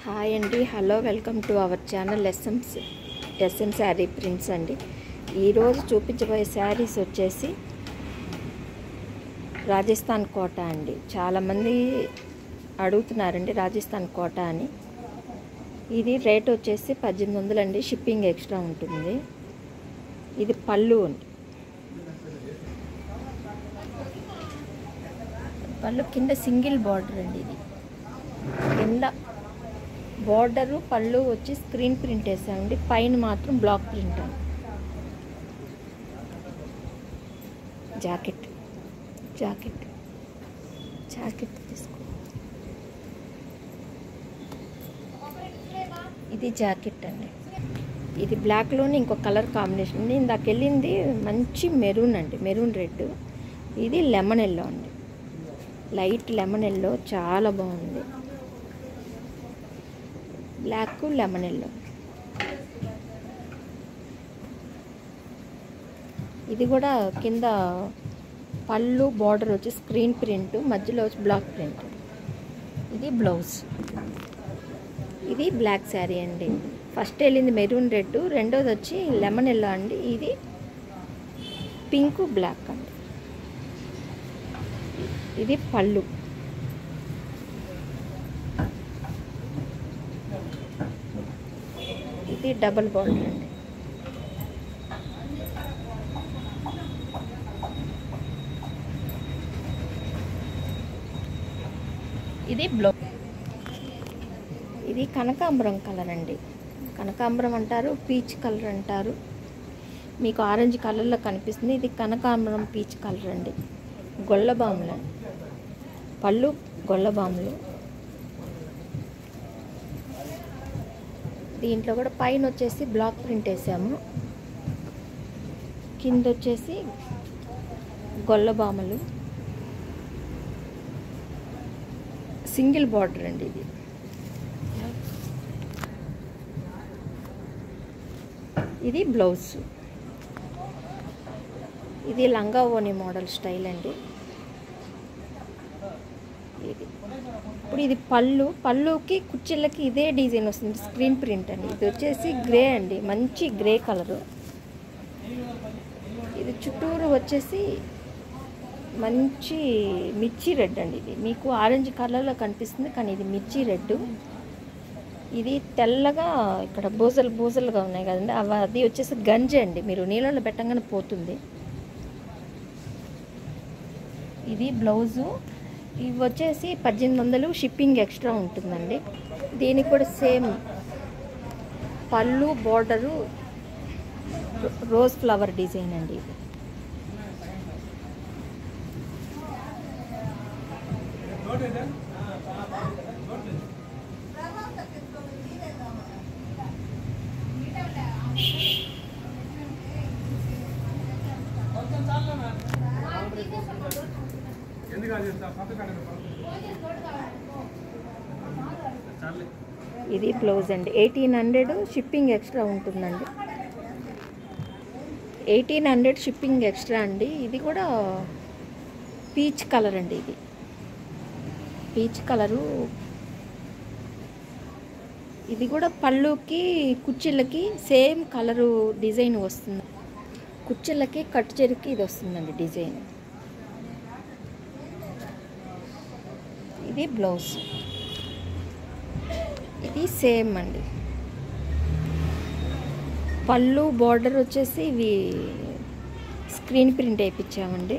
Hi అండి, hello, welcome to our channel S M sari prints అండి. ఈరోజు చూపించబోయే శారీస్ వచ్చేసి రాజస్థాన్ కోట అండి. చాలామంది అడుగుతున్నారండి రాజస్థాన్ కోట అని. ఇది రేట్ వచ్చేసి 1800 అండి, షిప్పింగ్ ఎక్స్ట్రా ఉంటుంది. ఇది పళ్ళు అండి. పళ్ళు కింద సింగిల్ బార్డర్ అండి. ఇది కింద బార్డరు పళ్ళు వచ్చి స్క్రీన్ ప్రింట్ వేసామండి, పైన మాత్రం బ్లాక్ ప్రింట్ అండి. జాకెట్ తీసుకో. ఇది జాకెట్ అండి. ఇది బ్లాక్లోనే ఇంకో కలర్ కాంబినేషన్ అండి. ఇందాక వెళ్ళింది మంచి మెరూన్ అండి, మెరూన్ రెడ్. ఇది లెమన్ ఎల్లో అండి, లైట్ లెమన్ ఎల్లో, చాలా బాగుంది. Black lemon yellow. ఇది కూడా కింద పళ్ళు బార్డర్ వచ్చి స్క్రీన్ ప్రింట్, మధ్యలో వచ్చి బ్లాక్ ప్రింట్. ఇది బ్లౌజ్. ఇది బ్లాక్ శారీ అండి. ఫస్ట్ వెళ్ళింది మెరూన్ రెడ్, రెండోది వచ్చి లెమన్ ఎల్లో అండి. ఇది పింక్ బ్లాక్ అండి. ఇది పళ్ళు. ఇది డబల్ బార్డర్ అండి. ఇది బ్లౌజ్. ఇది కనకాంబరం కలర్ అండి. కనకాంబరం అంటారు, పీచ్ కలర్ అంటారు. మీకు ఆరెంజ్ కలర్లో కనిపిస్తుంది. ఇది కనకాంబరం పీచ్ కలర్ అండి. గొల్లబాములు అండి, పళ్ళు గొల్లబాములు. దీంట్లో కూడా పైన వచ్చేసి బ్లాక్ ప్రింట్ వేసాము, కింద వచ్చేసి గొల్లబామలు, సింగిల్ బార్డర్ అండి. ఇది బ్లౌజ్. ఇది లంగా ఓని మోడల్ స్టైల్ అండి. ఇప్పుడు ఇది పళ్ళుకి కుర్చీలకి ఇదే డిజైన్ వస్తుంది, స్క్రీన్ ప్రింట్ అండి. ఇది వచ్చేసి గ్రే అండి, మంచి గ్రే కలరు. ఇది చుట్టూరు వచ్చేసి మంచి మిర్చి రెడ్ అండి. ఇది మీకు ఆరెంజ్ కలర్లో కనిపిస్తుంది, కానీ ఇది మిర్చి రెడ్. ఇది తెల్లగా ఇక్కడ బూజలుగా ఉన్నాయి కదండి, అది వచ్చేసి గంజి అండి. మీరు నీళ్ళలో పెట్టంగానే పోతుంది. ఇది బ్లౌజు. ఇవి వచ్చేసి 1800, షిప్పింగ్ ఎక్స్ట్రా ఉంటుందండి. దీనికి కూడా సేమ్ పళ్ళు బార్డరు రోజ్ ఫ్లవర్ డిజైన్ అండి. ఇది ఇది బ్లౌజ్ అండి. 1800, షిప్పింగ్ ఎక్స్ట్రా ఉంటుందండి. 1800 షిప్పింగ్ ఎక్స్ట్రా అండి. ఇది కూడా పీచ్ కలర్ అండి. ఇది పీచ్ కలరు. ఇది కూడా పళ్ళుకి కుర్చీలకి సేమ్ కలరు డిజైన్ వస్తుంది. కుర్చీలకి కట్ చెరికి ఇది వస్తుందండి డిజైన్. ఇది బ్లౌజ్. ఇది సేమ్ అండి. పళ్ళు బార్డర్ వచ్చేసి ఇవి స్క్రీన్ ప్రింట్ వేయించామండి.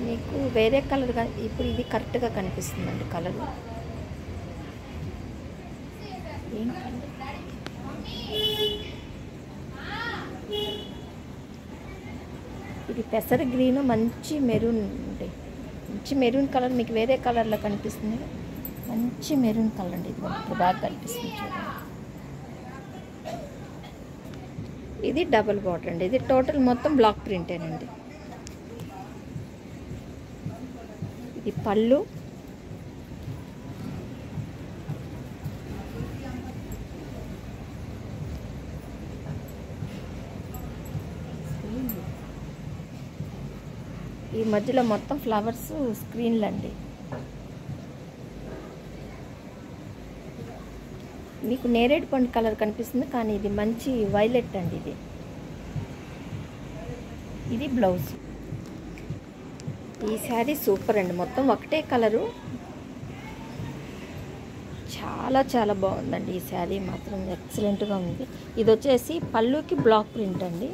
మీకు వేరే కలర్ ఇప్పుడు ఇది కరెక్ట్గా కనిపిస్తుందండి కలర్. ఇది పెసర గ్రీన్, మంచి మెరూన్ అండి. మంచి మెరూన్ కలర్ మీకు వేరే కలర్లో కనిపిస్తుంది, మంచి మెరూన్ కలర్ అండి. ఇది ఇప్పుడు బాగా కనిపిస్తుంది చూడండి. ఇది డబల్ బార్డర్ అండి. ఇది టోటల్ మొత్తం బ్లాక్ ప్రింటేనండి. ఇది పళ్ళు. ఈ మధ్యలో మొత్తం ఫ్లవర్స్ స్క్రీన్లు అండి. మీకు నేరేడు పండు కలర్ కనిపిస్తుంది, కానీ ఇది మంచి వైలెట్ అండి. ఇది బ్లౌజ్. ఈ శారీ సూపర్ అండి, మొత్తం ఒకటే కలరు, చాలా చాలా బాగుందండి. ఈ శారీ మాత్రం ఎక్సలెంట్గా ఉంది. ఇది వచ్చేసి పళ్ళుకి బ్లాక్ ప్రింట్ అండి,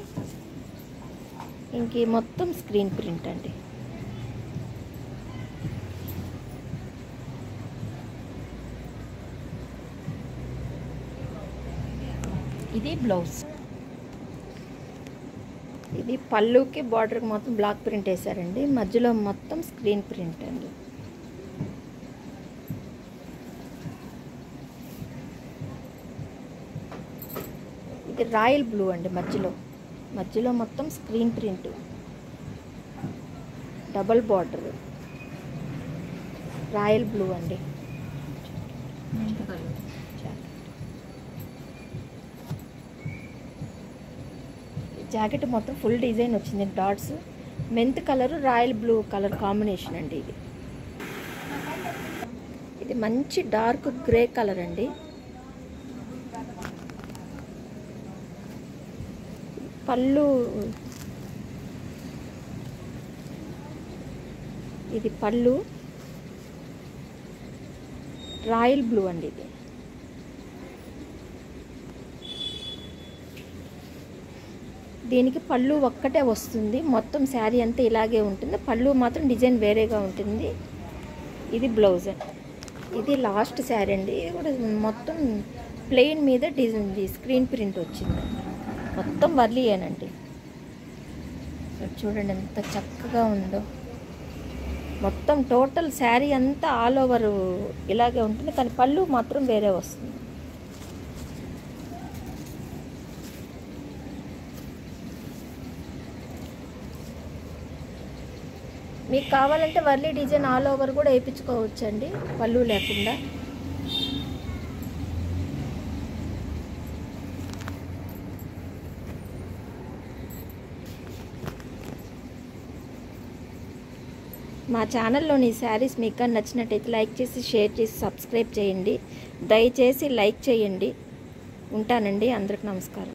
ఇంక మొత్తం స్క్రీన్ ప్రింట్ అండి. ఇది బ్లౌజ్. ఇది పళ్ళుకి బార్డర్కి మొత్తం బ్లాక్ ప్రింట్ వేసారండి, మధ్యలో మొత్తం స్క్రీన్ ప్రింట్ అండి. ఇది రాయల్ బ్లూ అండి, మధ్యలో మొత్తం screen print, double border, royal blue అండి. జాకెట్ మొత్తం ఫుల్ డిజైన్ వచ్చింది, dots, mint colour royal blue colour combination అండి. ఇది మంచి డార్క్ గ్రే కలర్ అండి. పళ్ళు, ఇది పళ్ళు రాయల్ బ్లూ అండి. ఇది దీనికి పళ్ళు ఒక్కటే వస్తుంది, మొత్తం శారీ అంతా ఇలాగే ఉంటుంది, పళ్ళు మాత్రం డిజైన్ వేరేగా ఉంటుంది. ఇది బ్లౌజ్. ఇది లాస్ట్ శారీ అండి, ఇది కూడా మొత్తం ప్లెయిన్ మీద డిజైన్ స్క్రీన్ ప్రింట్ వచ్చిందండి, మొత్తం వర్లియేనండి. చూడండి ఎంత చక్కగా ఉందో, మొత్తం టోటల్ శారీ అంతా ఆల్ ఓవర్ ఇలాగే ఉంటుంది, కానీ పళ్ళు మాత్రం వేరే వస్తుంది. మీకు కావాలంటే వర్లీ డిజైన్ ఆల్ ఓవర్ కూడా వేయించుకోవచ్చండి, పళ్ళు లేకుండా. మా ఛానల్లోని శారీస్ మీకు నచ్చినట్టయితే లైక్ చేసి, షేర్ చేసి, సబ్స్క్రైబ్ చేయండి. దయచేసి లైక్ చేయండి. ఉంటానండి. అందరికి నమస్కారం.